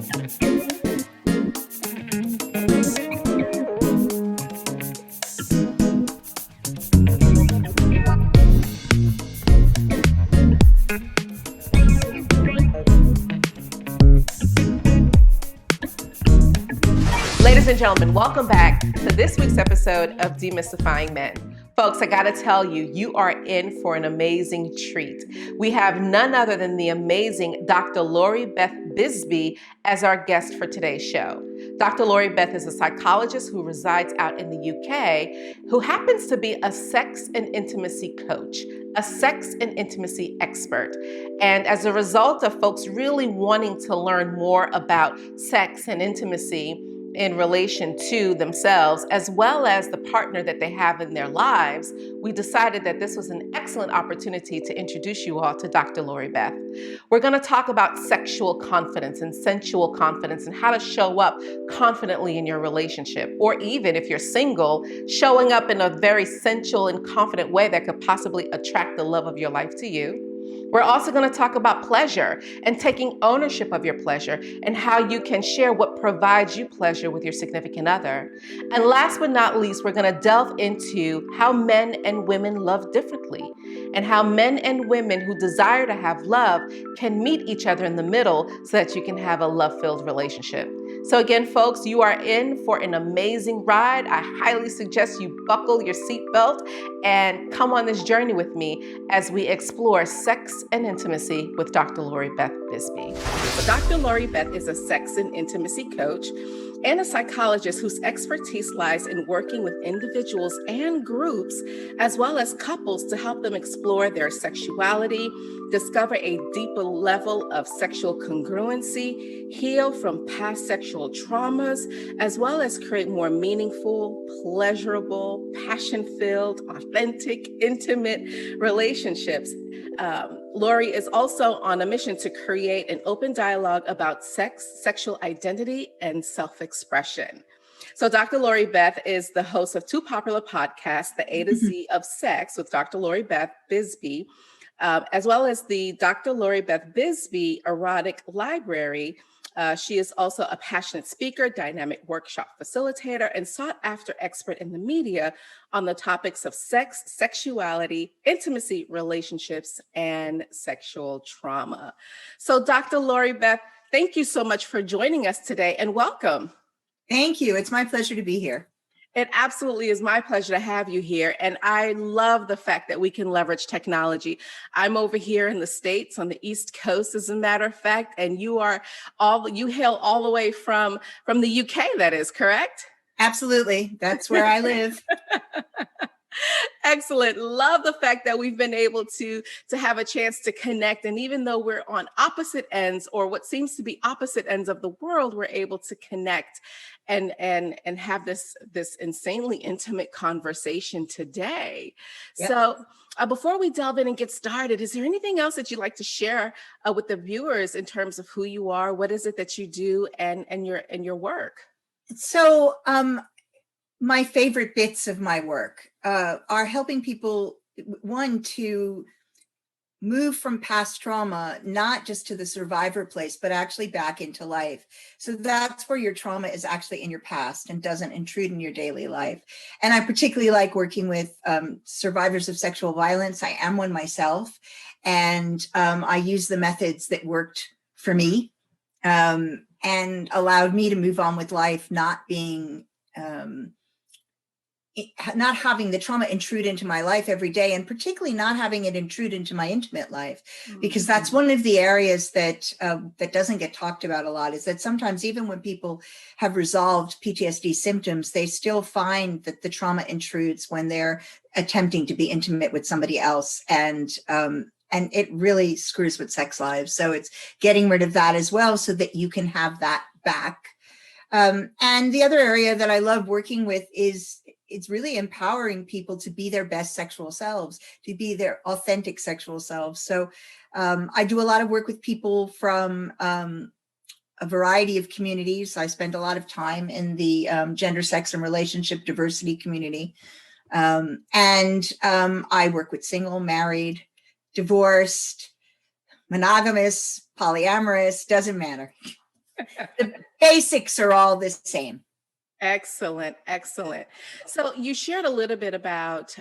Ladies and gentlemen, welcome back to this week's episode of Demystifying Men. Folks, I gotta tell you, you are in for an amazing treat. We have none other than the amazing Dr. Lori Beth Bisbey as our guest for today's show. Dr. Lori Beth is a psychologist who resides out in the UK, who happens to be a sex and intimacy coach, a sex and intimacy expert. And as a result of folks really wanting to learn more about sex and intimacy in relation to themselves, as well as the partner that they have in their lives, we decided that this was an excellent opportunity to introduce you all to Dr. Lori Beth. We're going to talk about sexual confidence and sensual confidence and how to show up confidently in your relationship, or even if you're single, showing up in a very sensual and confident way that could possibly attract the love of your life to you. We're also going to talk about pleasure and taking ownership of your pleasure and how you can share what provides you pleasure with your significant other. And last but not least, we're going to delve into how men and women love differently and how men and women who desire to have love can meet each other in the middle so that you can have a love-filled relationship. So again, folks, you are in for an amazing ride. I highly suggest you buckle your seatbelt and come on this journey with me as we explore sex and intimacy with Dr. Lori Beth Bisbey. So Dr. Lori Beth is a sex and intimacy coach and a psychologist whose expertise lies in working with individuals and groups, as well as couples, to help them explore their sexuality, discover a deeper level of sexual congruency, heal from past sexual traumas, as well as create more meaningful, pleasurable, passion-filled, authentic, intimate relationships. Lori is also on a mission to create an open dialogue about sex, sexual identity, and self-expression. So Dr. Lori Beth is the host of two popular podcasts, The A to Z of Sex with Dr. Lori Beth Bisbey, as well as the Dr. Lori Beth Bisbey Erotic Library. She is also a passionate speaker, dynamic workshop facilitator, and sought-after expert in the media on the topics of sex, sexuality, intimacy, relationships, and sexual trauma. So Dr. Lori Beth, thank you so much for joining us today and welcome. Thank you. It's my pleasure to be here. It absolutely is my pleasure to have you here. And I love the fact that we can leverage technology. I'm over here in the States on the East Coast, as a matter of fact, and you hail all the way from the UK, that is correct? Absolutely. That's where I live. Excellent. Love the fact that we've been able to have a chance to connect. And even though we're on opposite ends, or what seems to be opposite ends of the world, we're able to connect and have this insanely intimate conversation today. Yep. So before we delve in and get started, is there anything else that you'd like to share with the viewers in terms of who you are? What is it that you do and your work? So my favorite bits of my work are helping people, one, to move from past trauma, not just to the survivor place, but actually back into life. So that's where your trauma is actually in your past and doesn't intrude in your daily life. And I particularly like working with survivors of sexual violence. I am one myself, and I use the methods that worked for me and allowed me to move on with life, not being not having the trauma intrude into my life every day, and particularly not having it intrude into my intimate life, because that's one of the areas that that doesn't get talked about a lot, is that sometimes even when people have resolved PTSD symptoms, they still find that the trauma intrudes when they're attempting to be intimate with somebody else. And it really screws with sex lives. So it's getting rid of that as well so that you can have that back. And the other area that I love working with is it's really empowering people to be their best sexual selves, to be their authentic sexual selves. So I do a lot of work with people from a variety of communities. I spend a lot of time in the gender, sex, and relationship diversity community. And I work with single, married, divorced, monogamous, polyamorous, doesn't matter. The basics are all the same. Excellent, excellent. So you shared a little bit about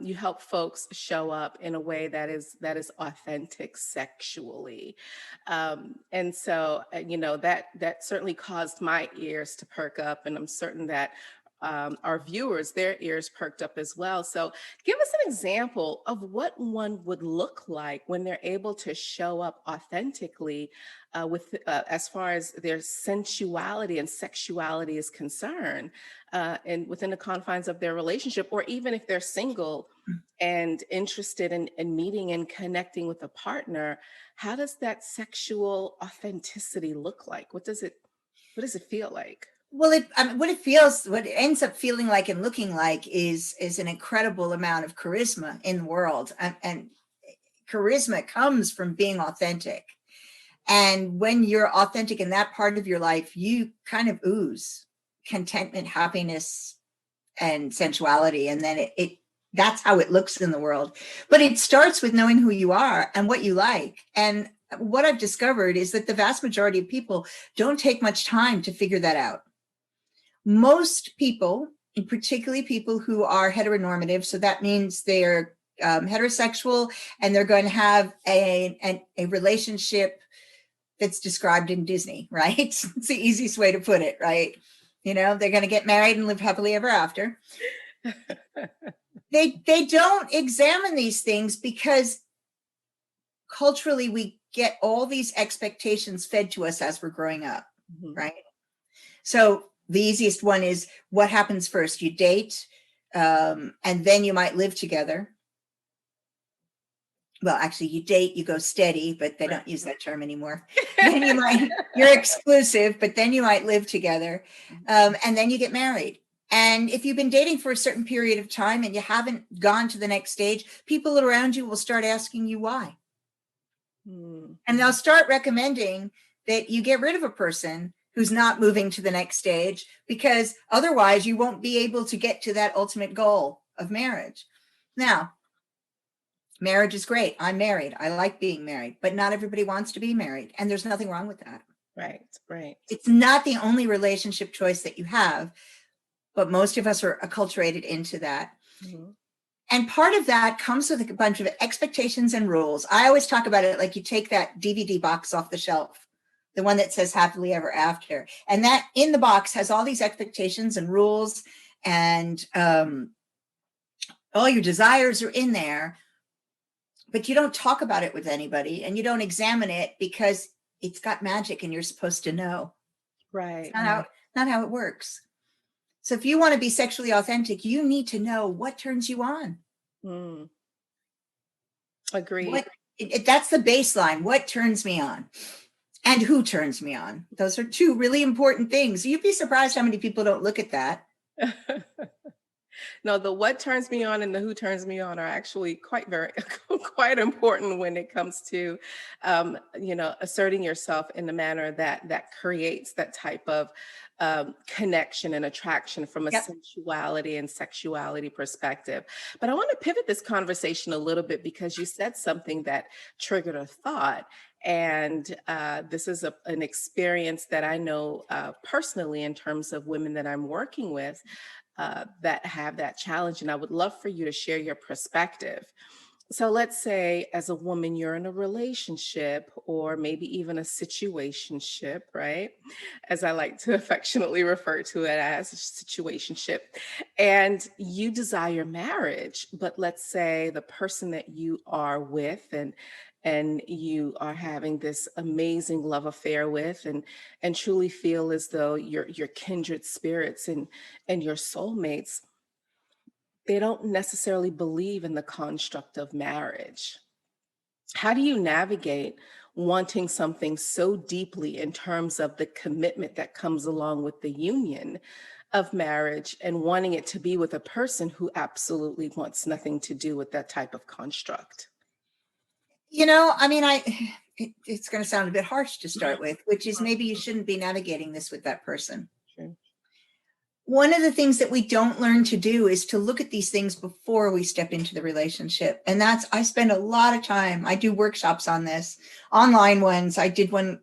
you help folks show up in a way that is authentic sexually, and so that certainly caused my ears to perk up, and I'm certain that our viewers, their ears perked up as well. So give us an example of what one would look like when they're able to show up authentically with as far as their sensuality and sexuality is concerned, and within the confines of their relationship, or even if they're single and interested in meeting and connecting with a partner. How does that sexual authenticity look like? What does it feel like? Well, what it ends up feeling like and looking like is an incredible amount of charisma in the world, and charisma comes from being authentic. And when you're authentic in that part of your life, you kind of ooze contentment, happiness, and sensuality, and then it that's how it looks in the world. But it starts with knowing who you are and what you like. And what I've discovered is that the vast majority of people don't take much time to figure that out. Most people, and particularly people who are heteronormative, so that means they're heterosexual and they're going to have a relationship that's described in Disney, right? It's the easiest way to put it, right? They're going to get married and live happily ever after. They don't examine these things because culturally we get all these expectations fed to us as we're growing up, right? So the easiest one is what happens first. You date, and then you might live together. Well, actually, you date, you go steady, but they don't use that term anymore. Then you're exclusive, but then you might live together, and then you get married. And if you've been dating for a certain period of time and you haven't gone to the next stage, people around you will start asking you why. And they'll start recommending that you get rid of a person who's not moving to the next stage, because otherwise you won't be able to get to that ultimate goal of marriage. Now, marriage is great. I'm married. I like being married, but not everybody wants to be married. And there's nothing wrong with that. Right, right. It's not the only relationship choice that you have, but most of us are acculturated into that. And part of that comes with a bunch of expectations and rules. I always talk about it like you take that DVD box off the shelf, the one that says happily ever after. And that in the box has all these expectations and rules, and all your desires are in there, but you don't talk about it with anybody and you don't examine it because it's got magic and you're supposed to know. Right. It's not how it works. So if you want to be sexually authentic, you need to know what turns you on. Agreed. That's the baseline. What turns me on and who turns me on? Those are two really important things. You'd be surprised how many people don't look at that. No, the what turns me on and the who turns me on are actually quite important when it comes to, asserting yourself in the manner that creates that type of connection and attraction from a sensuality and sexuality perspective. But I want to pivot this conversation a little bit because you said something that triggered a thought. And this is an experience that I know personally in terms of women that I'm working with that have that challenge. And I would love for you to share your perspective. So let's say as a woman, you're in a relationship or maybe even a situationship, right? As I like to affectionately refer to it as a situationship. And you desire marriage, but let's say the person that you are with and you are having this amazing love affair with and truly feel as though you're kindred spirits and your soulmates, they don't necessarily believe in the construct of marriage. How do you navigate wanting something so deeply in terms of the commitment that comes along with the union of marriage and wanting it to be with a person who absolutely wants nothing to do with that type of construct? It's going to sound a bit harsh to start with, which is maybe you shouldn't be navigating this with that person. Sure. One of the things that we don't learn to do is to look at these things before we step into the relationship. And I spend a lot of time, I do workshops on this, online ones. I did one,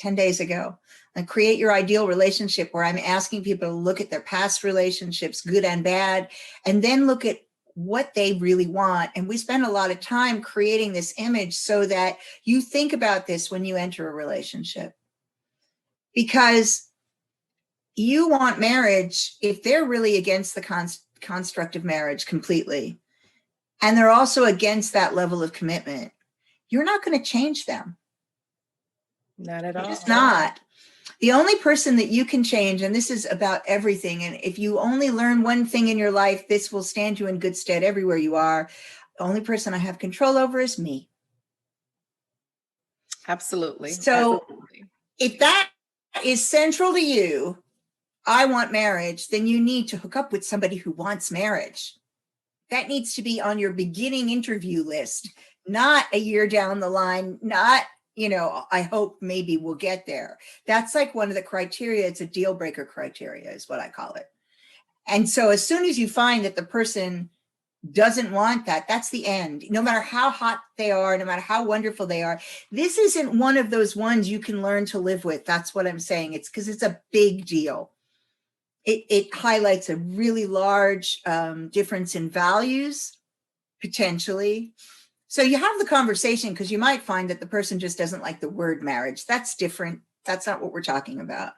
10 days ago. And create your ideal relationship, where I'm asking people to look at their past relationships, good and bad, and then look at what they really want. And we spend a lot of time creating this image so that you think about this when you enter a relationship. Because you want marriage, if they're really against the construct of marriage completely, and they're also against that level of commitment, you're not going to change them. Not at all. It's not. The only person that you can change, and this is about everything, and if you only learn one thing in your life, this will stand you in good stead everywhere you are. The only person I have control over is me. Absolutely. So Absolutely. If that is central to you, I want marriage, then you need to hook up with somebody who wants marriage. That needs to be on your beginning interview list, not a year down the line, not, I hope maybe we'll get there. That's like one of the criteria. It's a deal breaker criteria is what I call it. And so as soon as you find that the person doesn't want that, that's the end. No matter how hot they are, no matter how wonderful they are, this isn't one of those ones you can learn to live with. That's what I'm saying. It's because it's a big deal. It highlights a really large difference in values, potentially. So you have the conversation because you might find that the person just doesn't like the word marriage. That's different. That's not what we're talking about.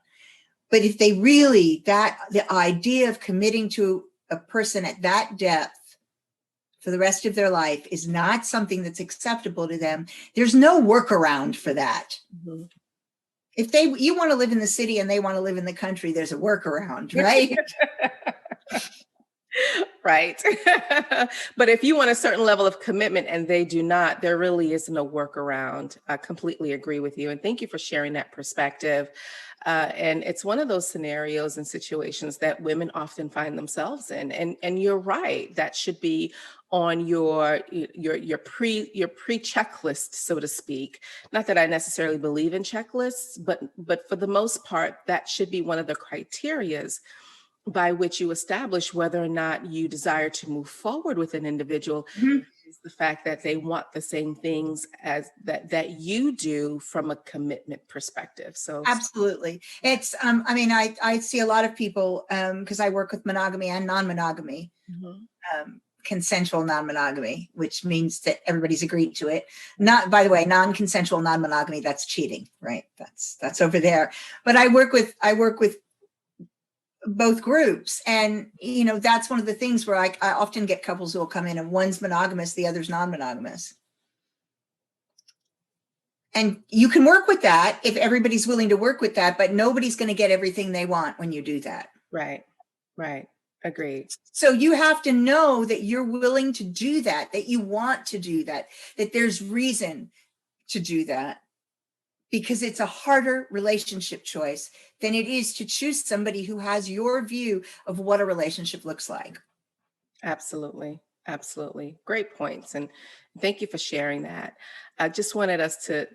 But if they really, the idea of committing to a person at that depth for the rest of their life is not something that's acceptable to them, there's no workaround for that. Mm-hmm. If you want to live in the city and they want to live in the country, there's a workaround, right? Right. But if you want a certain level of commitment and they do not, there really is no workaround. I completely agree with you. And thank you for sharing that perspective. And it's one of those scenarios and situations that women often find themselves in. And you're right. That should be on your pre-checklist, so to speak. Not that I necessarily believe in checklists, but for the most part, that should be one of the criterias by which you establish whether or not you desire to move forward with an individual. Mm-hmm. Is the fact that they want the same things as that you do from a commitment perspective. So absolutely. It's I see a lot of people because I work with monogamy and non-monogamy. Mm-hmm. Consensual non-monogamy, which means that everybody's agreed to it. Not, by the way, non-consensual non-monogamy, that's cheating, right? That's over there. But I work with both groups. And, that's one of the things where I often get couples who will come in and one's monogamous, the other's non-monogamous. And you can work with that if everybody's willing to work with that, but nobody's going to get everything they want when you do that. Right. Agreed. So you have to know that you're willing to do that you want to do that there's reason to do that. Because it's a harder relationship choice than it is to choose somebody who has your view of what a relationship looks like. Absolutely. Great points. And thank you for sharing that. I just wanted us to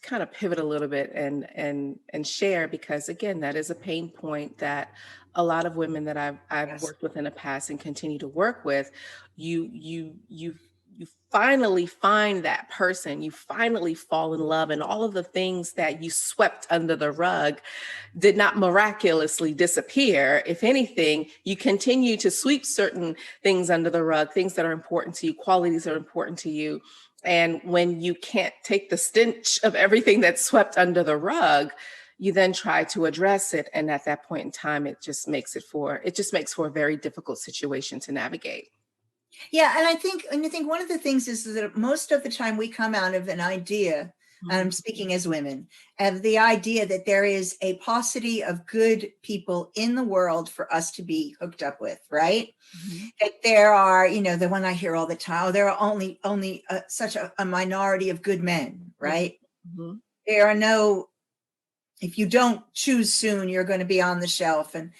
kind of pivot a little bit and share, because again, that is a pain point that a lot of women that I've yes. worked with in the past and continue to work with, you finally find that person, you finally fall in love, and all of the things that you swept under the rug did not miraculously disappear. If anything, you continue to sweep certain things under the rug, things that are important to you, qualities that are important to you. And when you can't take the stench of everything that's swept under the rug, you then try to address it. And at that point in time, it just makes for a very difficult situation to navigate. Yeah. And I think one of the things is that most of the time we come out of an idea, speaking as women, of the idea that there is a paucity of good people in the world for us to be hooked up with, right? Mm-hmm. That there are, the one I hear all the time, there are only such a minority of good men, right? Mm-hmm. There are no, if you don't choose soon, you're going to be on the shelf. And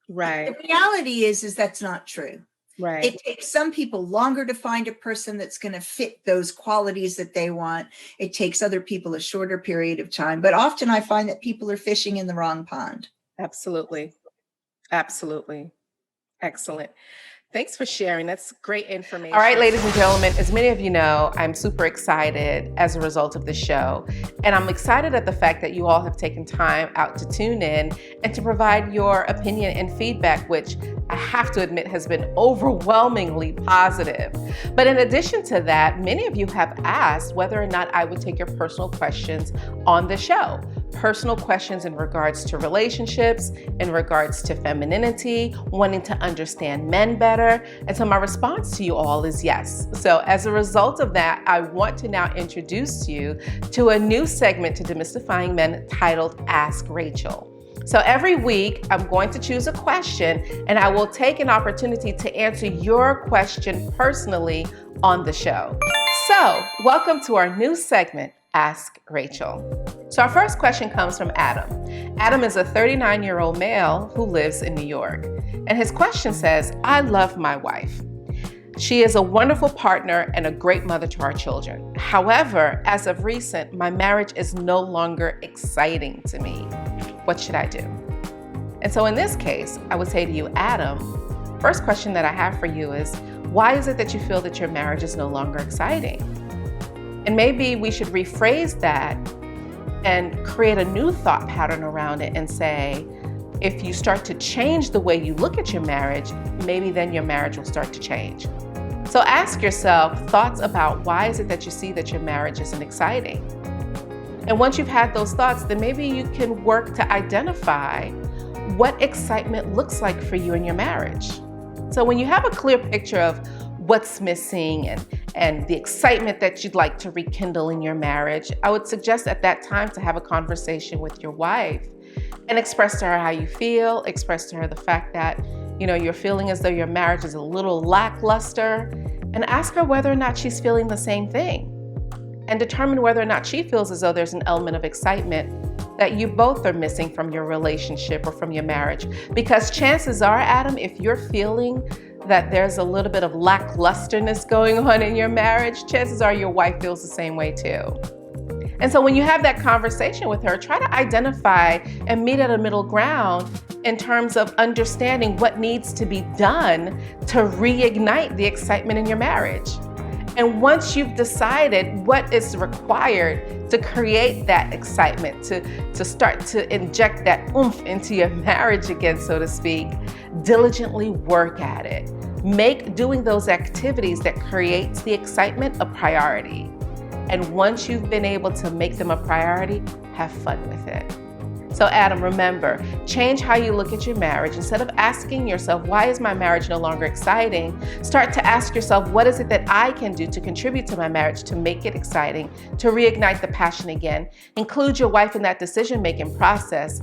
right. The reality is that's not true. Right. It takes some people longer to find a person that's going to fit those qualities that they want. It takes other people a shorter period of time. But often I find that people are fishing in the wrong pond. Absolutely. Excellent. Thanks for sharing. That's great information. All right, ladies and gentlemen, as many of you know, I'm super excited as a result of the show. And I'm excited at the fact that you all have taken time out to tune in and to provide your opinion and feedback, which I have to admit has been overwhelmingly positive. But in addition to that, many of you have asked whether or not I would take your personal questions on the show. Personal questions in regards to relationships, in regards to femininity, wanting to understand men better. And so my response to you all is yes. So as a result of that, I want to now introduce you to a new segment to Demystifying Men titled Ask Rachel. So every week, I'm going to choose a question and I will take an opportunity to answer your question personally on the show. So welcome to our new segment, Ask Rachel. So our first question comes from Adam. Adam is a 39-year-old male who lives in New York. And his question says, I love my wife. She is a wonderful partner and a great mother to our children. However, as of recent, my marriage is no longer exciting to me. What should I do? And so in this case, I would say to you, Adam, first question that I have for you is, why is it that you feel that your marriage is no longer exciting? And maybe we should rephrase that and create a new thought pattern around it and say, if you start to change the way you look at your marriage, maybe then your marriage will start to change. So ask yourself thoughts about why is it that you see that your marriage isn't exciting? And once you've had those thoughts, then maybe you can work to identify what excitement looks like for you in your marriage. So when you have a clear picture of what's missing and the excitement that you'd like to rekindle in your marriage, I would suggest at that time to have a conversation with your wife and express to her how you feel, express to her the fact that, you're feeling as though your marriage is a little lackluster, and ask her whether or not she's feeling the same thing. And determine whether or not she feels as though there's an element of excitement that you both are missing from your relationship or from your marriage. Because chances are, Adam, if you're feeling that there's a little bit of lacklusterness going on in your marriage, chances are your wife feels the same way too. And so when you have that conversation with her, try to identify and meet at a middle ground in terms of understanding what needs to be done to reignite the excitement in your marriage. And once you've decided what is required to create that excitement, to start to inject that oomph into your marriage again, so to speak, diligently work at it. Make doing those activities that creates the excitement a priority. And once you've been able to make them a priority, have fun with it. So Adam, remember, change how you look at your marriage. Instead of asking yourself, why is my marriage no longer exciting? Start to ask yourself, what is it that I can do to contribute to my marriage to make it exciting, to reignite the passion again? Include your wife in that decision-making process.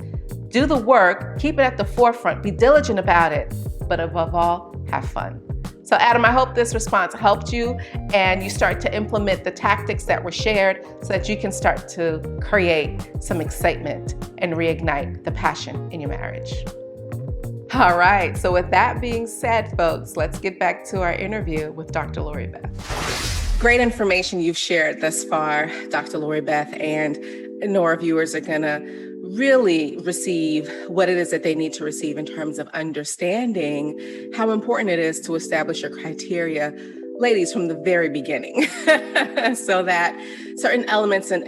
Do the work, keep it at the forefront, be diligent about it, but above all, have fun. So Adam, I hope this response helped you and you start to implement the tactics that were shared so that you can start to create some excitement and reignite the passion in your marriage. All right, so with that being said, folks, let's get back to our interview with Dr. Lori Beth. Great information you've shared thus far, Dr. Lori Beth, and I know our viewers are gonna really receive what it is that they need to receive in terms of understanding how important it is to establish your criteria, ladies, from the very beginning, so that certain elements and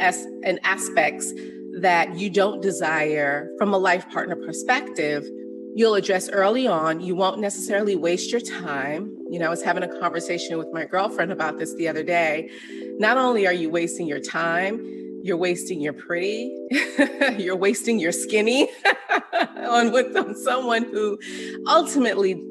aspects that you don't desire from a life partner perspective, you'll address early on. You won't necessarily waste your time. I was having a conversation with my girlfriend about this the other day. Not only are you wasting your time, you're wasting your pretty, you're wasting your skinny on someone who ultimately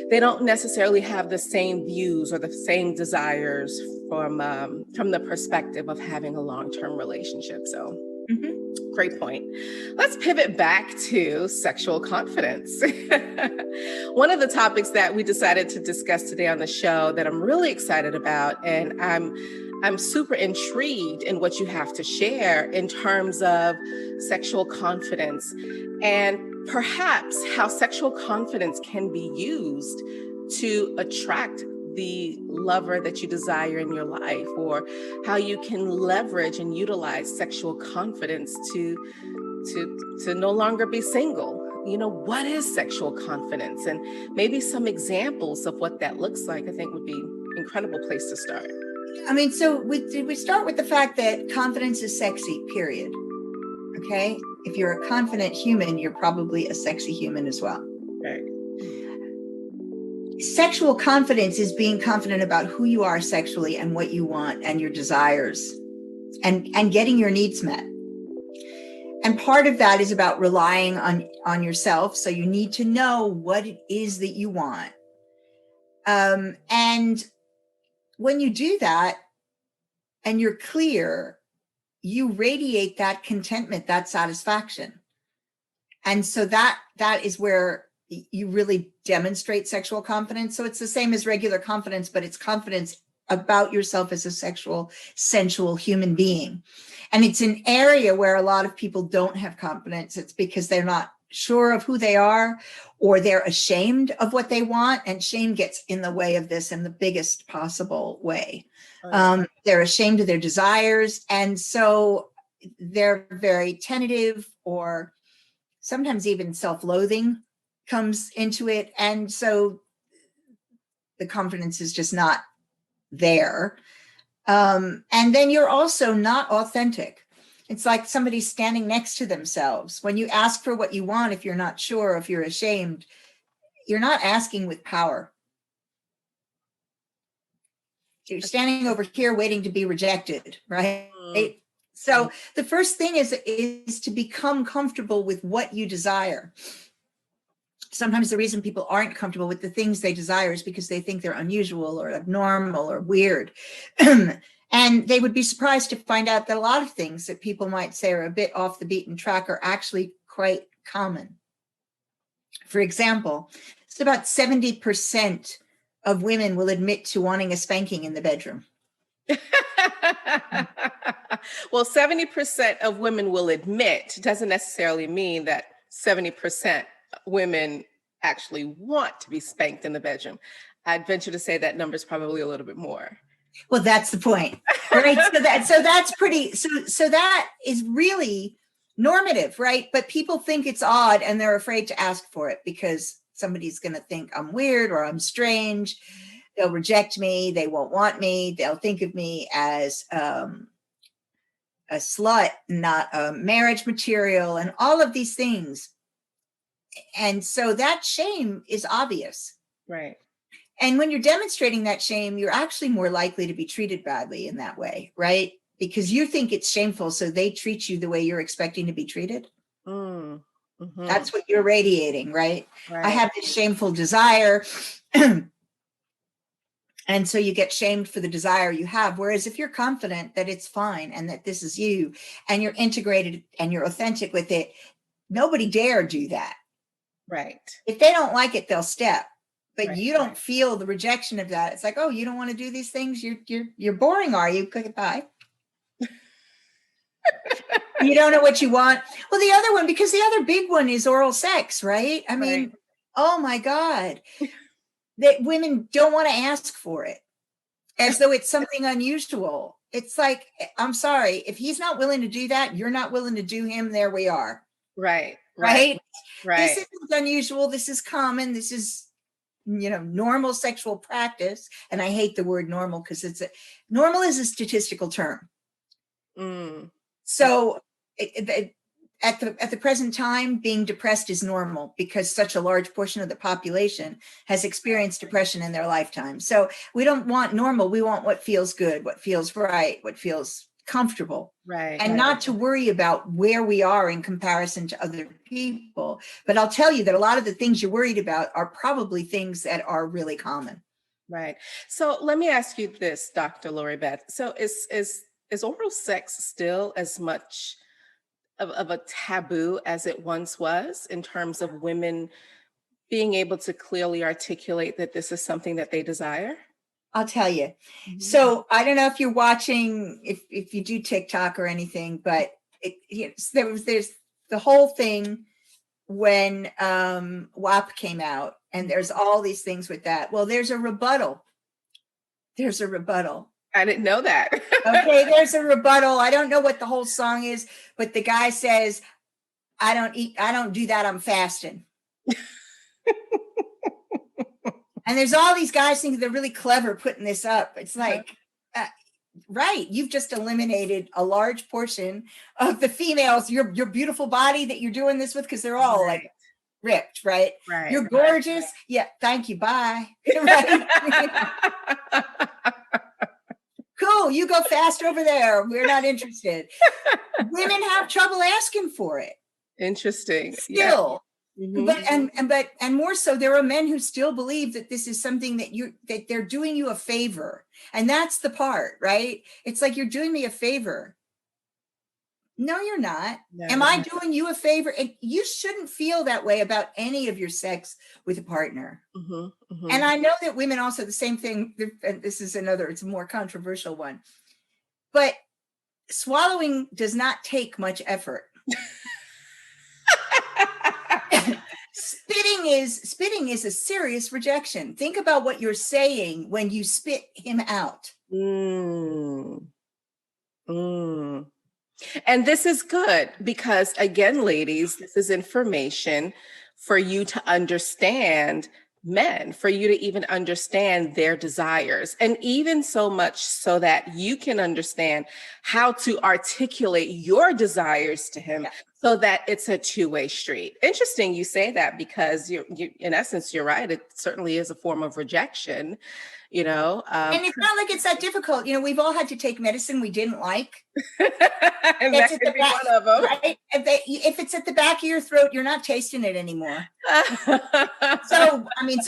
they don't necessarily have the same views or the same desires from the perspective of having a long-term relationship. So great point. Let's pivot back to sexual confidence. One of the topics that we decided to discuss today on the show that I'm really excited about, and I'm super intrigued in what you have to share in terms of sexual confidence and perhaps how sexual confidence can be used to attract the lover that you desire in your life, or how you can leverage and utilize sexual confidence to no longer be single, what is sexual confidence, and maybe some examples of what that looks like, I think would be an incredible place to start. I mean, so we start with the fact that confidence is sexy, period. Okay. If you're a confident human, you're probably a sexy human as well. Right. Sexual confidence is being confident about who you are sexually and what you want and your desires and getting your needs met. And part of that is about relying on yourself. So you need to know what it is that you want. And when you do that and you're clear, you radiate that contentment, that satisfaction. And so that is where you really demonstrate sexual confidence. So it's the same as regular confidence, but it's confidence about yourself as a sexual, sensual human being. And it's an area where a lot of people don't have confidence. It's because they're not sure of who they are, or they're ashamed of what they want. And shame gets in the way of this in the biggest possible way. They're ashamed of their desires. And so they're very tentative, or sometimes even self-loathing comes into it. And so the confidence is just not there. And then you're also not authentic. It's like somebody standing next to themselves. When you ask for what you want, if you're not sure, if you're ashamed, you're not asking with power. You're standing over here waiting to be rejected, right? So the first thing is to become comfortable with what you desire. Sometimes the reason people aren't comfortable with the things they desire is because they think they're unusual or abnormal or weird. And they would be surprised to find out that a lot of things that people might say are a bit off the beaten track are actually quite common. For example, it's about 70% of women will admit to wanting a spanking in the bedroom. Well, 70% of women will admit doesn't necessarily mean that 70% women actually want to be spanked in the bedroom. I'd venture to say that number is probably a little bit more. Well, that's the point, right? So that is really normative, right? But people think it's odd and they're afraid to ask for it because somebody's going to think I'm weird or I'm strange. They'll reject me. They won't want me. They'll think of me as a slut, not a marriage material, and all of these things. And so that shame is obvious. Right. And when you're demonstrating that shame, you're actually more likely to be treated badly in that way, right? Because you think it's shameful, so they treat you the way you're expecting to be treated. Mm-hmm. That's what you're radiating, right? I have this shameful desire. And so you get shamed for the desire you have. Whereas if you're confident that it's fine and that this is you and you're integrated and you're authentic with it, nobody dare do that. Right. If they don't like it, they'll step. But you don't feel the rejection of that. It's like, oh, you don't want to do these things? You're boring, are you? Goodbye. You don't know what you want. Well, the other one, because the other big one is oral sex, right? I mean, oh my God. That women don't want to ask for it as though it's something unusual. It's like, I'm sorry, if he's not willing to do that, you're not willing to do him. There we are. Right. This isn't unusual. This is common. This is, normal sexual practice. And I hate the word normal because normal is a statistical term. So at the present time, being depressed is normal because such a large portion of the population has experienced depression in their lifetime. So we don't want normal. We want what feels good, what feels right, what feels comfortable. And not to worry about where we are in comparison to other people. But I'll tell you that a lot of the things you're worried about are probably things that are really common. Right. So let me ask you this, Dr. Lori Beth. So is oral sex still as much of a taboo as it once was in terms of women being able to clearly articulate that this is something that they desire? I'll tell you. Mm-hmm. So I don't know if you're watching, if you do TikTok or anything, but there's the whole thing when WAP came out, and there's all these things with that. Well, there's a rebuttal. I didn't know that. Okay, there's a rebuttal. I don't know what the whole song is, but the guy says, I don't eat, I don't do that, I'm fasting. And there's all these guys thinking they're really clever putting this up. It's like, right, you've just eliminated a large portion of the females, your beautiful body that you're doing this with, because they're all like ripped, right? You're gorgeous. Yeah, thank you, bye. Right? Cool, you go fast over there. We're not interested. Women have trouble asking for it. Interesting. Still. But more so, there are men who still believe that this is something that they're doing you a favor. And that's the part, right? It's like, you're doing me a favor. No, you're not. No, Am I doing you a favor? And you shouldn't feel that way about any of your sex with a partner. And I know that women also, the same thing, and this is it's a more controversial one, but swallowing does not take much effort. Spitting is a serious rejection. Think about what you're saying when you spit him out. And this is good because, again, ladies, this is information for you to understand men, for you to even understand their desires, and even so much so that you can understand how to articulate your desires to him so that it's a two-way street. Interesting you say that, because you in essence, you're right. It certainly is a form of rejection. And it's not like it's that difficult. We've all had to take medicine we didn't like. And that could be one of them. Right? If it's at the back of your throat, you're not tasting it anymore. So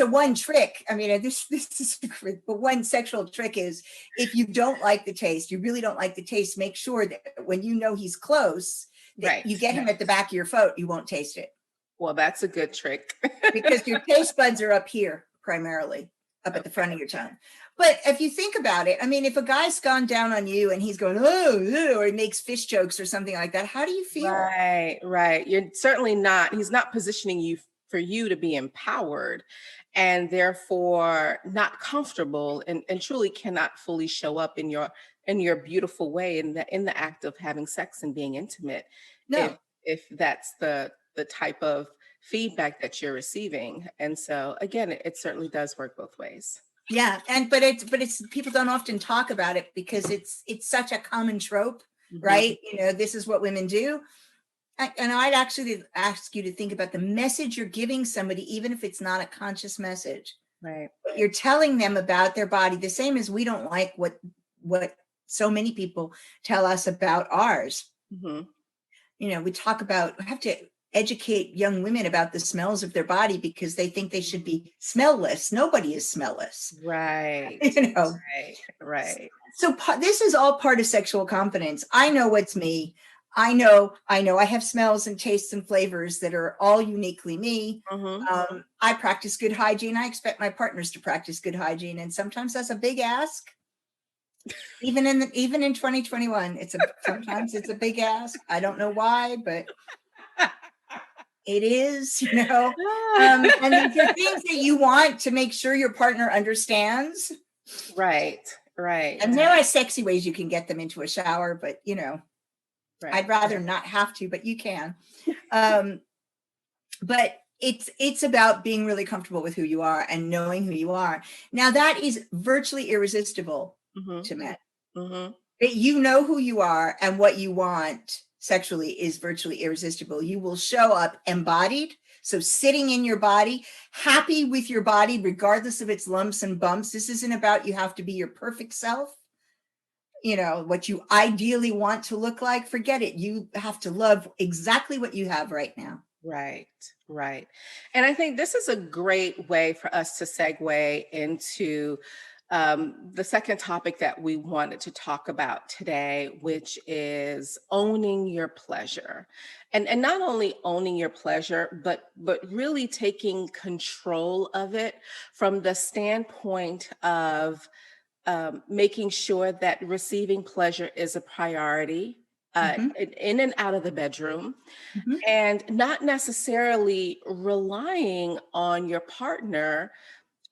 one trick, this is, but one sexual trick is, if you don't like the taste, you really don't like the taste, make sure that when he's close, that you get him at the back of your throat, you won't taste it. Well, that's a good trick. Because your taste buds are up here primarily. Up at the front of your tongue. But if you think about it, if a guy's gone down on you and he's going, oh, or he makes fish jokes or something like that, how do you feel? Right. You're certainly not, he's not positioning you for you to be empowered, and therefore not comfortable, and truly cannot fully show up in your beautiful way in the act of having sex and being intimate. No. If that's the type of feedback that you're receiving. And so again, it certainly does work both ways. Yeah. But it's people don't often talk about it because it's such a common trope, right? This is what women do. And I'd actually ask you to think about the message you're giving somebody, even if it's not a conscious message. Right. But you're telling them about their body, the same as we don't like what so many people tell us about ours. We have to educate young women about the smells of their body because they think they should be smell-less. Nobody is smell-less. Right. Right. So this is all part of sexual confidence. I know what's me. I know I have smells and tastes and flavors that are all uniquely me. I practice good hygiene. I expect my partners to practice good hygiene. And sometimes that's a big ask. Even in 2021, sometimes it's a big ask. I don't know why, but it is, and these are things that you want to make sure your partner understands. Right. And there are sexy ways you can get them into a shower, but I'd rather not have to, but you can. But it's about being really comfortable with who you are and knowing who you are. Now that is virtually irresistible to men. That you know who you are and what you want sexually is virtually irresistible. You will show up embodied. So sitting in your body, happy with your body, regardless of its lumps and bumps. This isn't about you have to be your perfect self. What you ideally want to look like, forget it. You have to love exactly what you have right now. Right. And I think this is a great way for us to segue into the second topic that we wanted to talk about today, which is owning your pleasure. And not only owning your pleasure, but really taking control of it from the standpoint of making sure that receiving pleasure is a priority in and out of the bedroom, and not necessarily relying on your partner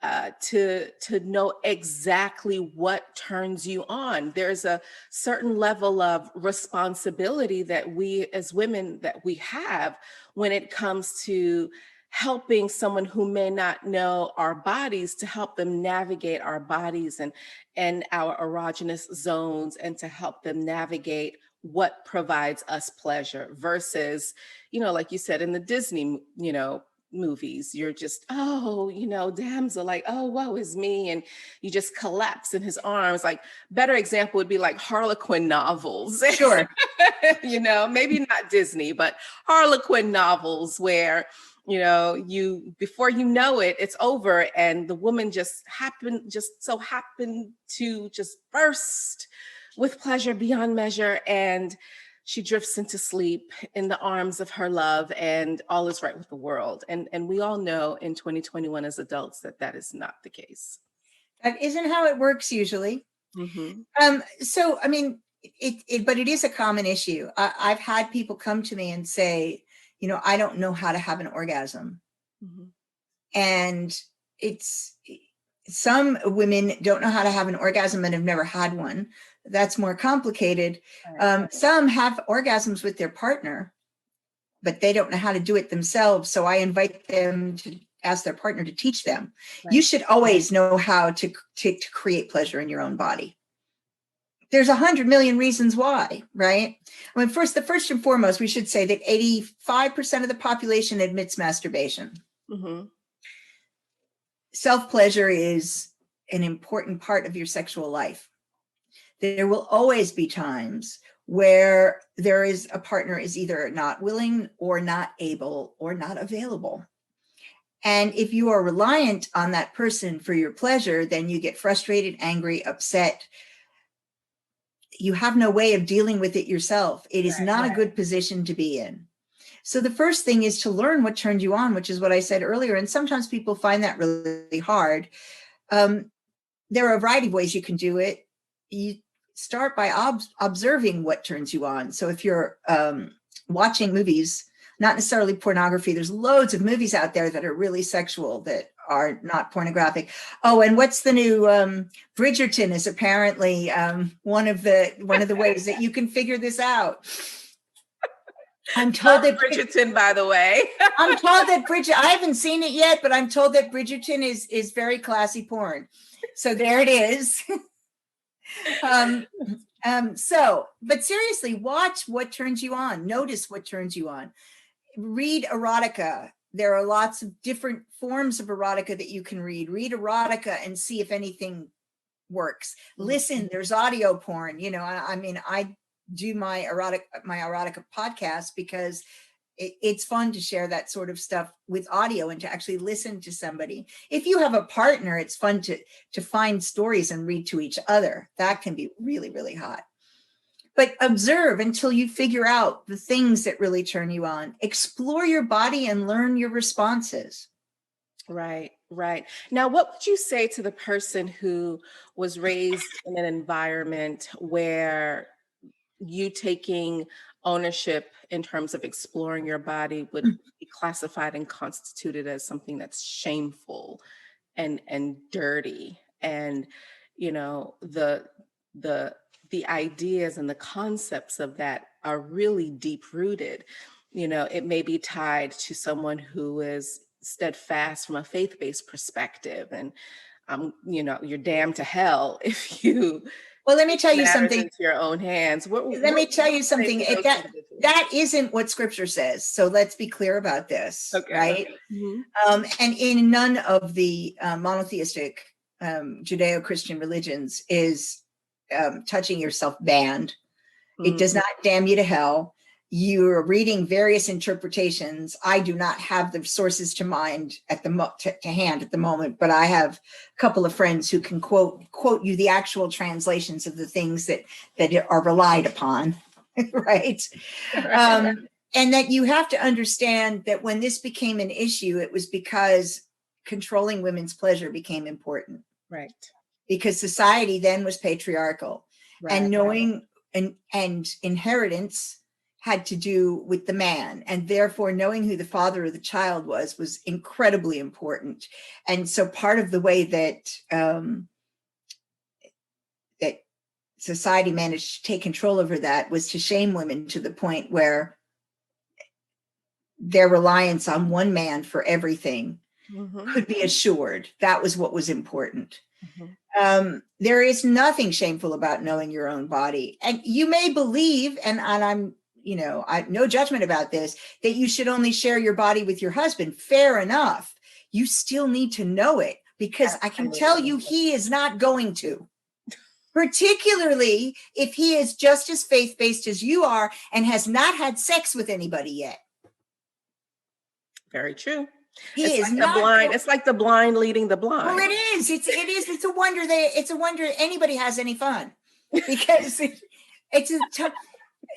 to know exactly what turns you on. There's a certain level of responsibility that we as women that we have when it comes to helping someone who may not know our bodies, to help them navigate our bodies and our erogenous zones, and to help them navigate what provides us pleasure versus, like you said, in the Disney, movies, you're just, oh, damsel, like, oh, woe is me. And you just collapse in his arms. Like, better example would be like Harlequin novels. Sure. Maybe not Disney, but Harlequin novels where, before you know it, it's over. And the woman just so happened to just burst with pleasure beyond measure. And she drifts into sleep in the arms of her love, and all is right with the world. And we all know in 2021 as adults that is not the case. That isn't how it works usually. Mm-hmm. So, I mean, but it is a common issue. I've had people come to me and say, I don't know how to have an orgasm. Mm-hmm. And some women don't know how to have an orgasm and have never had one. That's more complicated. Some have orgasms with their partner, but they don't know how to do it themselves. So I invite them to ask their partner to teach them. Right. You should always know how to create pleasure in your own body. There's 100 million reasons why, right? I mean, the first and foremost, we should say that 85% of the population admits masturbation. Mm-hmm. Self-pleasure is an important part of your sexual life. There will always be times where a partner is either not willing or not able or not available. And if you are reliant on that person for your pleasure, then you get frustrated, angry, upset. You have no way of dealing with it yourself. It is not a good position to be in. So the first thing is to learn what turned you on, which is what I said earlier. And sometimes people find that really hard. There are a variety of ways you can do it. You start by observing what turns you on. So if you're watching movies, not necessarily pornography, there's loads of movies out there that are really sexual that are not pornographic. Oh, and what's the new Bridgerton is apparently one of the ways that you can figure this out. I'm told that Bridgerton, by the way. I'm told that I haven't seen it yet, but I'm told that Bridgerton is very classy porn. So there it is. But seriously, watch what turns you on. Notice what turns you on. Read erotica. There are lots of different forms of erotica that you can read. Read erotica and see if anything works. Listen, there's audio porn. I mean, I do my erotica podcast because it's fun to share that sort of stuff with audio and to actually listen to somebody. If you have a partner, it's fun to find stories and read to each other. That can be really, really hot. But observe until you figure out the things that really turn you on. Explore your body and learn your responses. Right. Now, what would you say to the person who was raised in an environment where you taking ownership in terms of exploring your body would be classified and constituted as something that's shameful and dirty, and the ideas and the concepts of that are really deep rooted. It may be tied to someone who is steadfast from a faith-based perspective, and you're damned to hell if you let me tell you something. Into your own hands. Let me tell you something. That isn't what Scripture says. So let's be clear about this, right? Mm-hmm. And in none of the monotheistic Judeo-Christian religions is touching yourself banned. Mm-hmm. It does not damn you to hell. You're reading various interpretations. I do not have the sources to mind to hand at the moment, but I have a couple of friends who can quote you the actual translations of the things that are relied upon, right? And that you have to understand that when this became an issue, it was because controlling women's pleasure became important, right? Because society then was patriarchal, and knowing and inheritance had to do with the man, and therefore knowing who the father of the child was incredibly important. And so part of the way that that society managed to take control over that was to shame women to the point where their reliance on one man for everything could be assured. That was what was important. There is nothing shameful about knowing your own body. And you may believe, and I'm, no judgment about this, that you should only share your body with your husband. Fair enough. You still need to know it, because I can tell you he is not going to. Particularly if he is just as faith-based as you are and has not had sex with anybody yet. Very true. It's It's like the blind leading the blind. Well, it is. It's a wonder it's a wonder anybody has any fun, because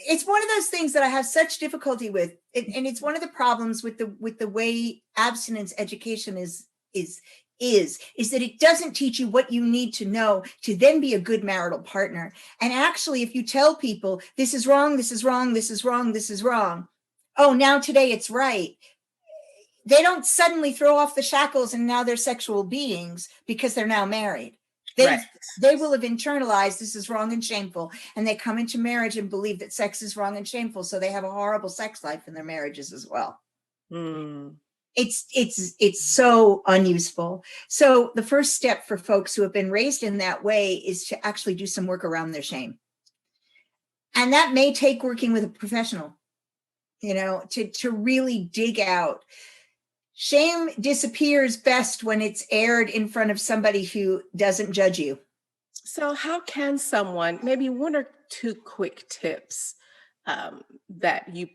it's one of those things that I have such difficulty with, and it's one of the problems with the way abstinence education is that it doesn't teach you what you need to know to then be a good marital partner. And actually, if you tell people this is wrong, this is wrong, this is wrong, this is wrong, oh, now today it's right, they don't suddenly throw off the shackles and now they're sexual beings because they're now married. They will have internalized this is wrong and shameful, and they come into marriage and believe that sex is wrong and shameful, so they have a horrible sex life in their marriages as well. It's so unuseful. So the first step for folks who have been raised in that way is to actually do some work around their shame. And that may take working with a professional, to really dig out. Shame disappears best when it's aired in front of somebody who doesn't judge you. So how can someone, maybe one or two quick tips that you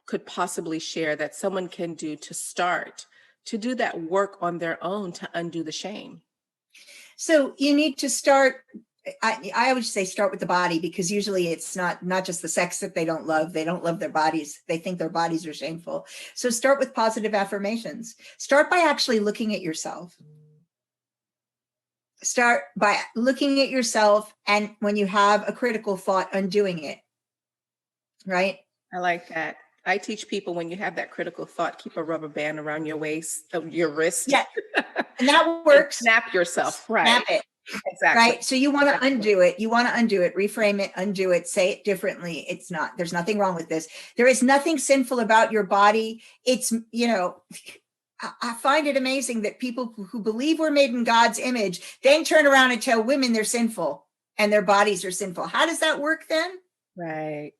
could possibly share that someone can do to start to do that work on their own to undo the shame? So you need to start, I always say start with the body, because usually it's not just the sex that they don't love. They don't love their bodies. They think their bodies are shameful. So start with positive affirmations. Start by actually looking at yourself. Start by looking at yourself, and when you have a critical thought, undoing it. Right? I like that. I teach people, when you have that critical thought, keep a rubber band around your waist, your wrist. Yeah. And that works. Snap yourself. Right. Snap it. Exactly. Right. So you want to undo it. You want to undo it, reframe it, undo it, say it differently. There's nothing wrong with this. There is nothing sinful about your body. It's, I find it amazing that people who believe we're made in God's image then turn around and tell women they're sinful and their bodies are sinful. How does that work then? Right.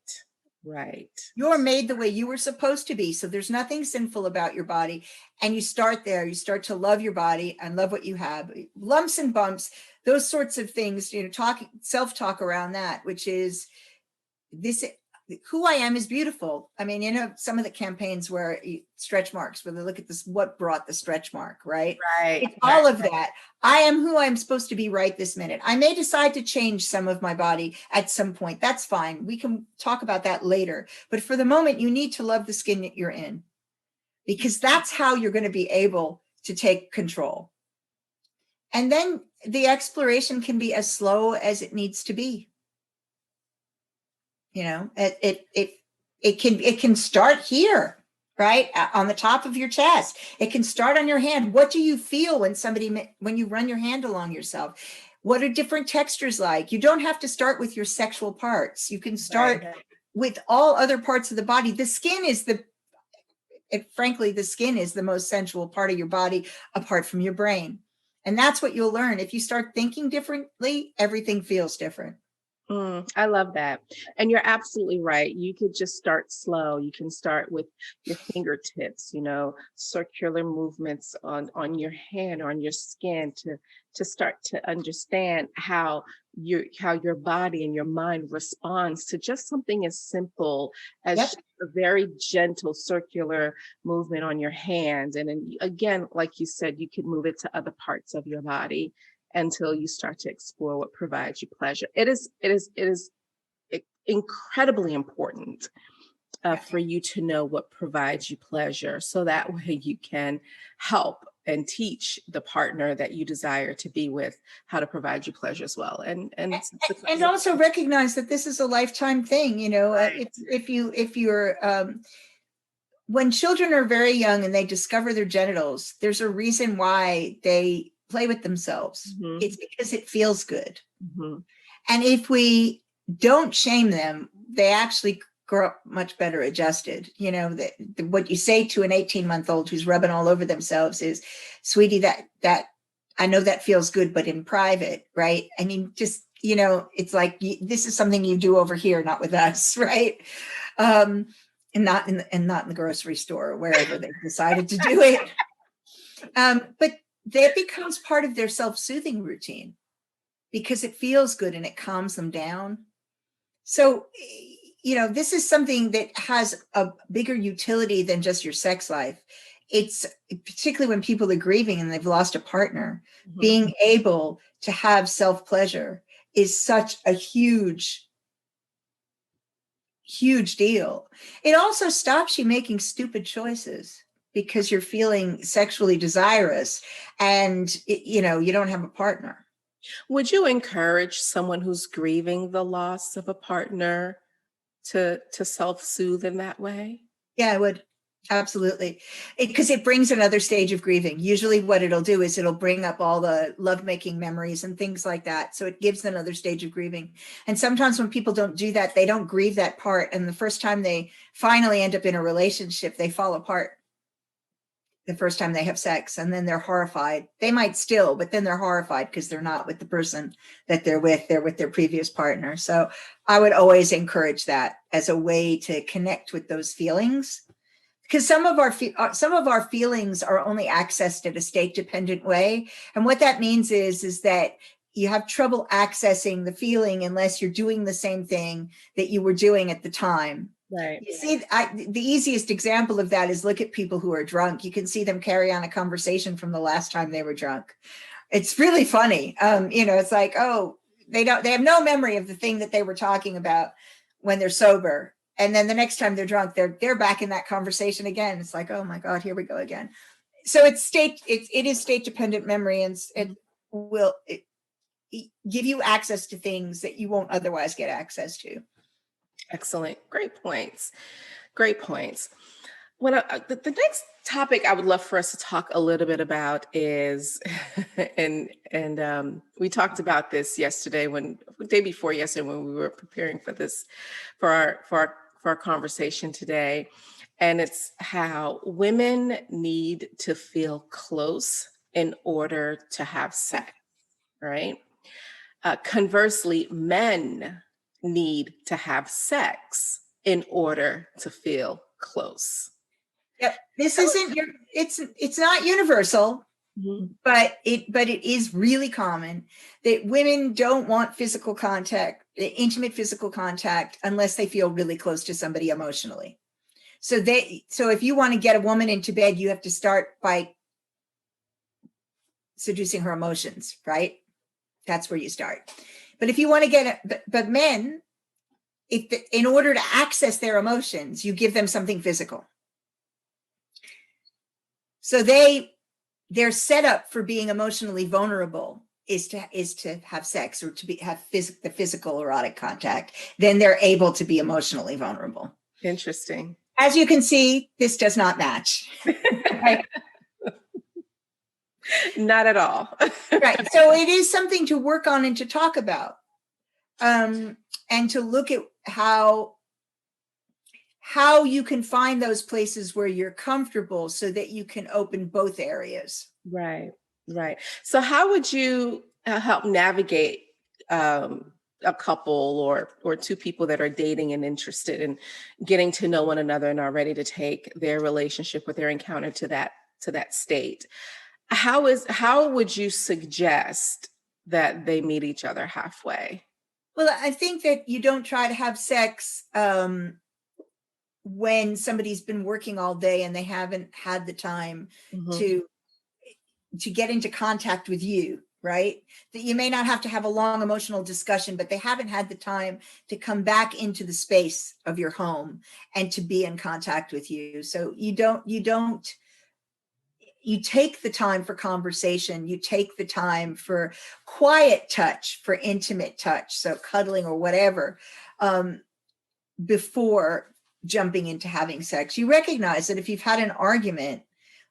You're made the way you were supposed to be. So there's nothing sinful about your body. And you start there. You start to love your body and love what you have. Lumps and bumps, those sorts of things, self-talk around that, which is this, who I am is beautiful. I mean, some of the campaigns where stretch marks, where they look at this, what brought the stretch mark, right? Right. It's all of that. I am who I'm supposed to be right this minute. I may decide to change some of my body at some point. That's fine. We can talk about that later. But for the moment, you need to love the skin that you're in, because that's how you're going to be able to take control. And then the exploration can be as slow as it needs to be. It can start here, right? On the top of your chest. It can start on your hand. What do you feel when you run your hand along yourself? What are different textures like? You don't have to start with your sexual parts. You can start with all other parts of the body. The skin is frankly, the skin is the most sensual part of your body apart from your brain. And that's what you'll learn. If you start thinking differently, everything feels different. I love that. And you're absolutely right. You could just start slow. You can start with your fingertips, circular movements on your hand or on your skin to start to understand how your body and your mind responds to just something as simple as a very gentle circular movement on your hand. And then again, like you said, you can move it to other parts of your body until you start to explore what provides you pleasure. It is incredibly important for you to know what provides you pleasure, so that way you can help and teach the partner that you desire to be with how to provide you pleasure as well. And also recognize that this is a lifetime thing. Right. If you're when children are very young and they discover their genitals, there's a reason why they play with themselves. Mhm. It's because it feels good. Mhm. And if we don't shame them, they actually grow up much better adjusted. What you say to an 18-month-old who's rubbing all over themselves is, sweetie, that I know that feels good, but in private, right? I mean, just, it's like, this is something you do over here, not with us, right? And not in the grocery store or wherever they decided to do it. But that becomes part of their self-soothing routine because it feels good and it calms them down. So, this is something that has a bigger utility than just your sex life. It's particularly when people are grieving and they've lost a partner, being able to have self-pleasure is such a huge deal. It also stops you making stupid choices because you're feeling sexually desirous and, you don't have a partner. Would you encourage someone who's grieving the loss of a partner to self-soothe in that way? Yeah, I would. Absolutely. Because it brings another stage of grieving. Usually what it'll do is it'll bring up all the lovemaking memories and things like that. So it gives another stage of grieving. And sometimes when people don't do that, they don't grieve that part. And the first time they finally end up in a relationship, they fall apart the first time they have sex. And then they're horrified. They might still, but then they're horrified because they're not with the person that they're with. They're with their previous partner. So I would always encourage that as a way to connect with those feelings. Because some of our feelings are only accessed in a state dependent way. And what that means is that you have trouble accessing the feeling unless you're doing the same thing that you were doing at the time. Right. You see, the easiest example of that is look at people who are drunk. You can see them carry on a conversation from the last time they were drunk. It's really funny. It's like, oh, they have no memory of the thing that they were talking about when they're sober. And then the next time they're drunk, they're back in that conversation again. It's like, oh my God, here we go again. So it is state dependent memory, and it will give you access to things that you won't otherwise get access to. Excellent. Great points. Great points. The next topic I would love for us to talk a little bit about is, and we talked about this yesterday the day before yesterday when we were preparing for this, for our conversation today, and it's how women need to feel close in order to have sex, right? Conversely, men need to have sex in order to feel close. Yep. This isn't it's not universal, but it is really common that women don't want physical contact, intimate physical contact, unless they feel really close to somebody emotionally. So if you want to get a woman into bed, you have to start by seducing her emotions, right? That's where you start. But if you want to but men, in order to access their emotions, you give them something physical. So their setup for being emotionally vulnerable is to have sex or to have the physical erotic contact. Then they're able to be emotionally vulnerable. Interesting. As you can see, this does not match. Right? Not at all. Right. So it is something to work on and to talk about, and to look at how you can find those places where you're comfortable so that you can open both areas. Right. So how would you help navigate a couple or two people that are dating and interested in getting to know one another and are ready to take their relationship with their encounter to that state? How would you suggest that they meet each other halfway? Well, I think that you don't try to have sex when somebody's been working all day and they haven't had the time to get into contact with you, right? That you may not have to have a long emotional discussion, but they haven't had the time to come back into the space of your home and to be in contact with you. So you don't you take the time for conversation, you take the time for quiet touch, for intimate touch, so cuddling or whatever, before jumping into having sex. You recognize that if you've had an argument,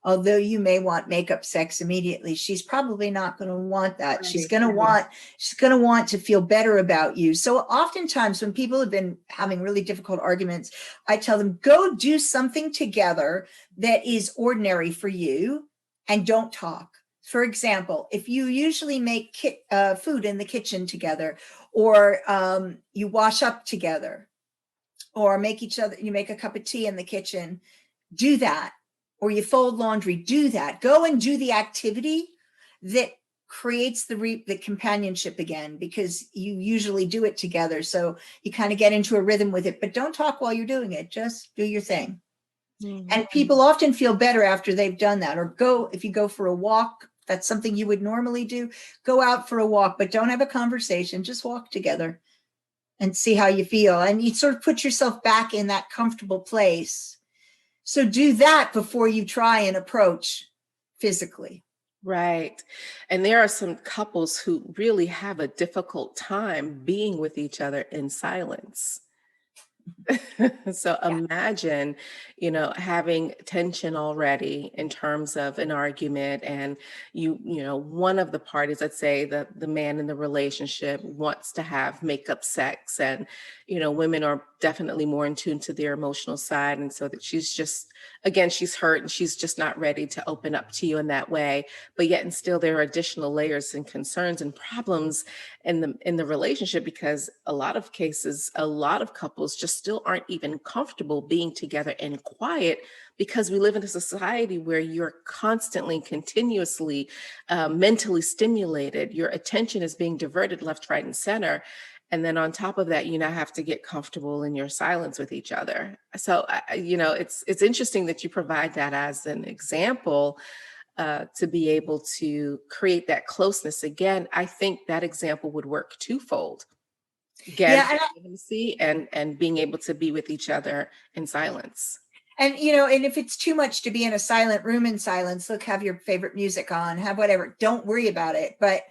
although you may want makeup sex immediately, she's probably not going to want that. She's going to want to feel better about you. So oftentimes when people have been having really difficult arguments, I tell them, go do something together that is ordinary for you and don't talk. For example, if you usually make food in the kitchen together, or you wash up together, or you make a cup of tea in the kitchen, do that. Or you fold laundry, do that. Go and do the activity that creates the companionship again, because you usually do it together. So you kind of get into a rhythm with it, but don't talk while you're doing it. Just do your thing. Mm-hmm. And people often feel better after they've done that. Or if you go for a walk, that's something you would normally do. Go out for a walk, but don't have a conversation. Just walk together and see how you feel. And you sort of put yourself back in that comfortable place. So do that before you try and approach physically. Right. And there are some couples who really have a difficult time being with each other in silence. So imagine, having tension already in terms of an argument, and one of the parties, let's say the man in the relationship, wants to have makeup sex, and women are definitely more in tune to their emotional side, and so that she's hurt and she's just not ready to open up to you in that way. But yet and still there are additional layers and concerns and problems in the relationship, because a lot of cases, a lot of couples just still aren't even comfortable being together in quiet, because we live in a society where you're constantly, continuously mentally stimulated. Your attention is being diverted left, right, and center. And then on top of that, you now have to get comfortable in your silence with each other. So, it's interesting that you provide that as an example to be able to create that closeness. Again, I think that example would work twofold. Again, intimacy and being able to be with each other in silence. And, and if it's too much to be in a silent room in silence, look, have your favorite music on, have whatever, don't worry about it. But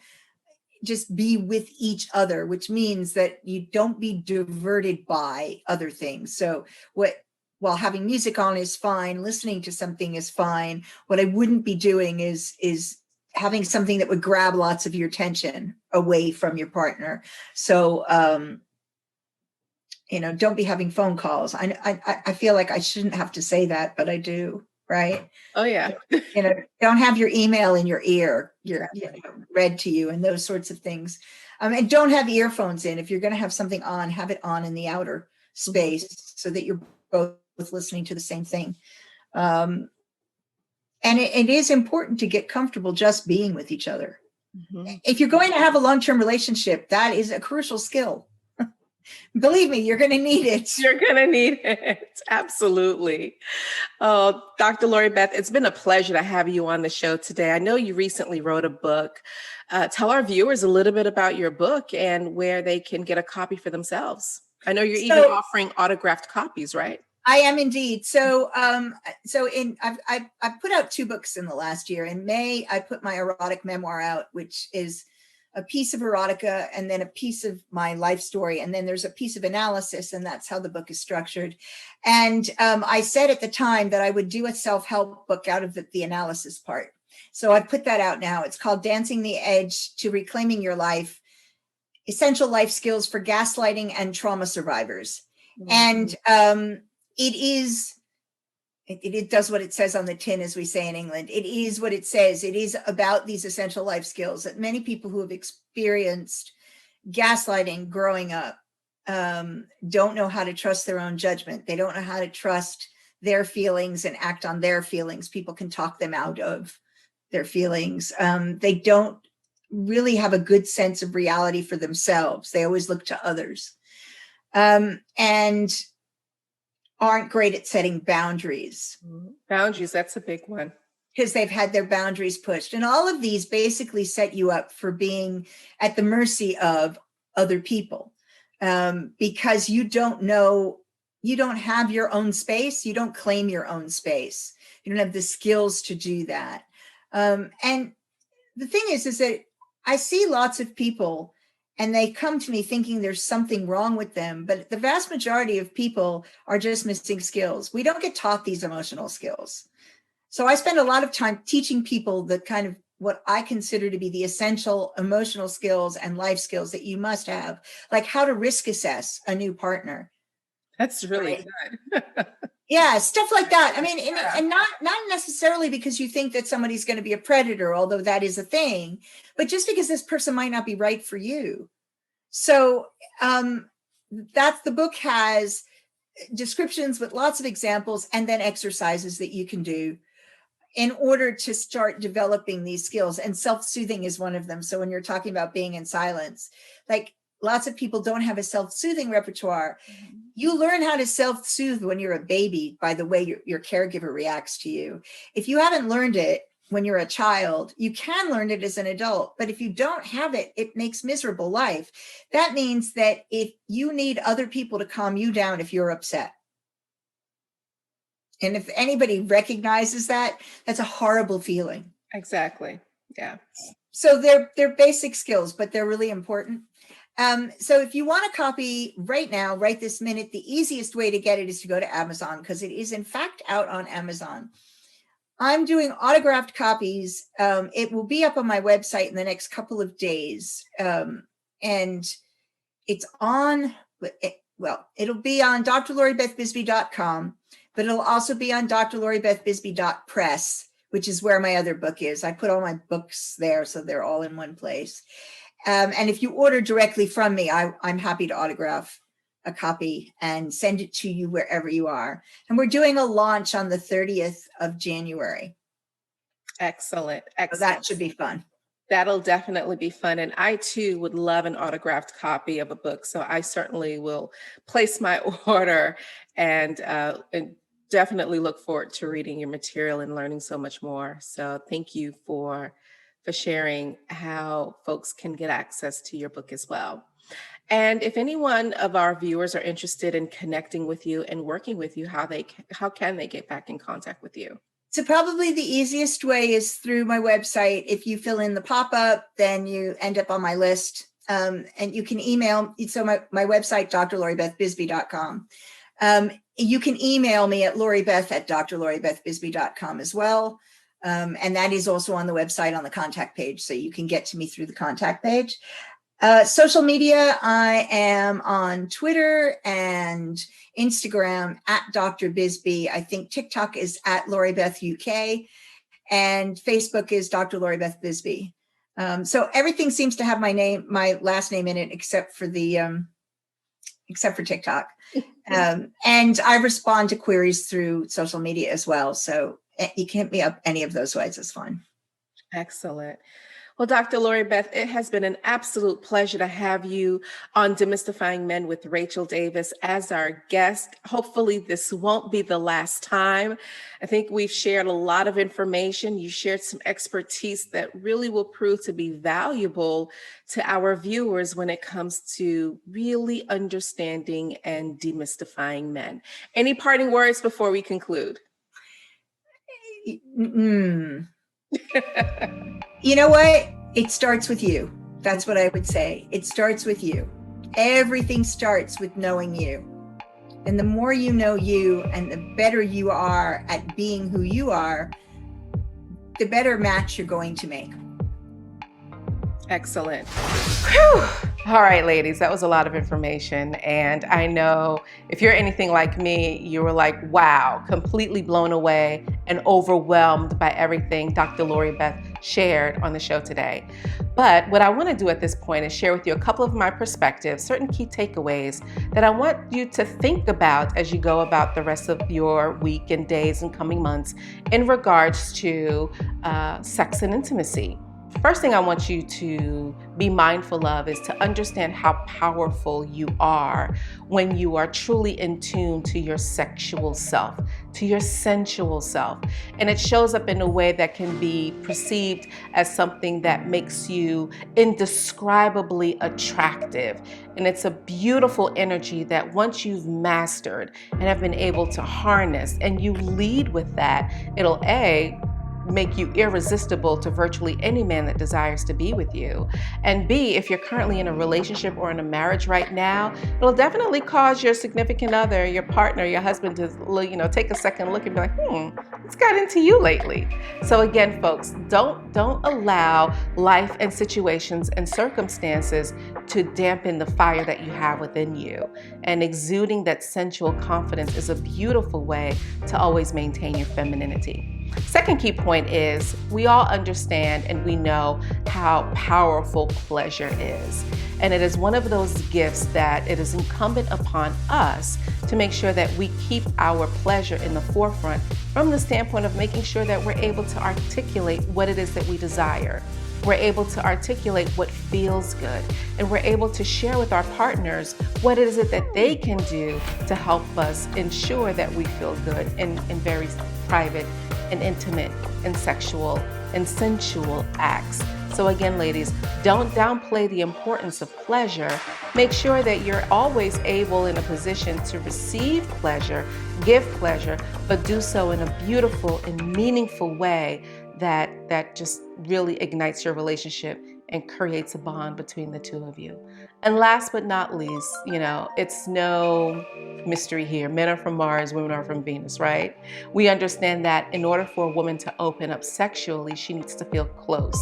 just be with each other, which means that you don't be diverted by other things. So while having music on is fine, listening to something is fine. What I wouldn't be doing is having something that would grab lots of your attention away from your partner. So, don't be having phone calls. I feel like I shouldn't have to say that, but I do. Right. Oh, yeah. Don't have your email in your ear, read to you, and those sorts of things. And don't have earphones in. If you're going to have something on, have it on in the outer space so that you're both listening to the same thing. And it is important to get comfortable just being with each other. Mm-hmm. If you're going to have a long-term relationship, that is a crucial skill. Believe me, you're going to need it. You're going to need it. Absolutely. Oh, Dr. Lori Beth, it's been a pleasure to have you on the show today. I know you recently wrote a book. Tell our viewers a little bit about your book and where they can get a copy for themselves. I know you're even offering autographed copies, right? I am indeed. So, I've put out 2 books in the last year. In May, I put my erotic memoir out, which is a piece of erotica and then a piece of my life story. And then there's a piece of analysis, and that's how the book is structured. And I said at the time that I would do a self-help book out of the analysis part. So I put that out now. It's called Dancing the Edge to Reclaiming Your Life, Essential Life Skills for Gaslighting and Trauma Survivors. Mm-hmm. And it does what it says on the tin, as we say in England. It is what it says. It is about these essential life skills that many people who have experienced gaslighting growing up don't know how to trust their own judgment. They don't know how to trust their feelings and act on their feelings. People can talk them out of their feelings. They don't really have a good sense of reality for themselves. They always look to others. And aren't great at setting boundaries. Boundaries, that's a big one. Because they've had their boundaries pushed. And all of these basically set you up for being at the mercy of other people. Because you don't have your own space. You don't claim your own space. You don't have the skills to do that. And the thing is that I see lots of people and they come to me thinking there's something wrong with them, but the vast majority of people are just missing skills. We don't get taught these emotional skills. So I spend a lot of time teaching people the kind of what I consider to be the essential emotional skills and life skills that you must have, like how to risk assess a new partner. That's really Right? good. Yeah, stuff like that. I mean, and not necessarily because you think that somebody's going to be a predator, although that is a thing, but just because this person might not be right for you. So that's the book has descriptions with lots of examples and then exercises that you can do in order to start developing these skills. And self-soothing is one of them. So when you're talking about being in silence, like lots of people don't have a self-soothing repertoire. You learn how to self-soothe when you're a baby by the way your caregiver reacts to you. If you haven't learned it when you're a child, you can learn it as an adult. But if you don't have it, it makes miserable life. That means that if you need other people to calm you down if you're upset, and if anybody recognizes that, that's a horrible feeling. Exactly. Yeah. So they're basic skills, but they're really important. So if you want a copy right now, right this minute, the easiest way to get it is to go to Amazon, because it is in fact out on Amazon. I'm doing autographed copies. It will be up on my website in the next couple of days. And it's on, it'll be on drloribethbisbey.com, but it'll also be on drloribethbisbey.press, which is where my other book is. I put all my books there, so they're all in one place. And if you order directly from me, I'm happy to autograph a copy and send it to you wherever you are. And we're doing a launch on the 30th of January. Excellent. So that should be fun. That'll definitely be fun. And I too would love an autographed copy of a book. So I certainly will place my order and definitely look forward to reading your material and learning so much more. So thank you for sharing how folks can get access to your book as well. And if any one of our viewers are interested in connecting with you and working with you, how can they get back in contact with you? So probably the easiest way is through my website. If you fill in the pop-up, then you end up on my list. And you can email. So my website, drloribethbisbey.com. You can email me at loribeth@drloribethbisbey.com as well. And that is also on the website on the contact page. So you can get to me through the contact page. Social media, I am on Twitter and Instagram at Dr. Bisbey. I think TikTok is at LoriBeth UK, and Facebook is Dr. LoriBeth Bisbey. So everything seems to have my last name in it, except for TikTok. And I respond to queries through social media as well. So you can hit me up any of those ways. It's fine. Excellent. Well, Dr. LoriBeth, it has been an absolute pleasure to have you on Demystifying Men with Rachel Davis as our guest. Hopefully this won't be the last time. I think we've shared a lot of information. You shared some expertise that really will prove to be valuable to our viewers when it comes to really understanding and demystifying men. Any parting words before we conclude? You know what? It starts with you. That's what I would say. It starts with you. Everything starts with knowing you. And the more you know you and the better you are at being who you are, the better match you're going to make. Excellent. Whew. All right, ladies, that was a lot of information. And I know if you're anything like me, you were like, wow, completely blown away and overwhelmed by everything Dr. LoriBeth shared on the show today. But what I want to do at this point is share with you a couple of my perspectives, certain key takeaways that I want you to think about as you go about the rest of your week and days and coming months in regards to sex and intimacy. First thing I want you to be mindful of is to understand how powerful you are when you are truly in tune to your sexual self, to your sensual self. And it shows up in a way that can be perceived as something that makes you indescribably attractive. And it's a beautiful energy that once you've mastered and have been able to harness and you lead with that, it'll make you irresistible to virtually any man that desires to be with you. And B, if you're currently in a relationship or in a marriage right now, it'll definitely cause your significant other, your partner, your husband to, take a second look and be like, what's got into you lately? So again, folks, don't allow life and situations and circumstances to dampen the fire that you have within you. And exuding that sensual confidence is a beautiful way to always maintain your femininity. Second key point is we all understand and we know how powerful pleasure is. And it is one of those gifts that it is incumbent upon us to make sure that we keep our pleasure in the forefront from the standpoint of making sure that we're able to articulate what it is that we desire. We're able to articulate what feels good, and we're able to share with our partners what is it that they can do to help us ensure that we feel good in very private and intimate and sexual and sensual acts. So again, ladies, don't downplay the importance of pleasure. Make sure that you're always able in a position to receive pleasure, give pleasure, but do so in a beautiful and meaningful way that just really ignites your relationship and creates a bond between the two of you. And last but not least, it's no mystery here. Men are from Mars, women are from Venus, right? We understand that in order for a woman to open up sexually, she needs to feel close.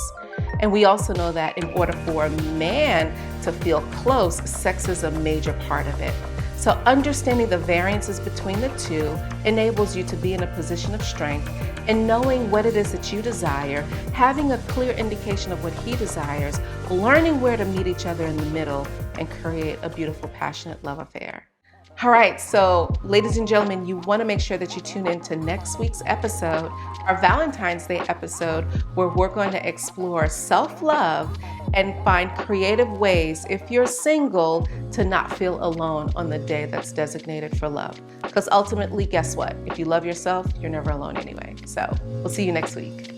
And we also know that in order for a man to feel close, sex is a major part of it. So understanding the variances between the two enables you to be in a position of strength and knowing what it is that you desire, having a clear indication of what he desires, learning where to meet each other in the middle and create a beautiful, passionate love affair. All right, so ladies and gentlemen, you want to make sure that you tune into next week's episode, our Valentine's Day episode, where we're going to explore self-love and find creative ways, if you're single, to not feel alone on the day that's designated for love. Because ultimately, guess what? If you love yourself, you're never alone anyway. So we'll see you next week.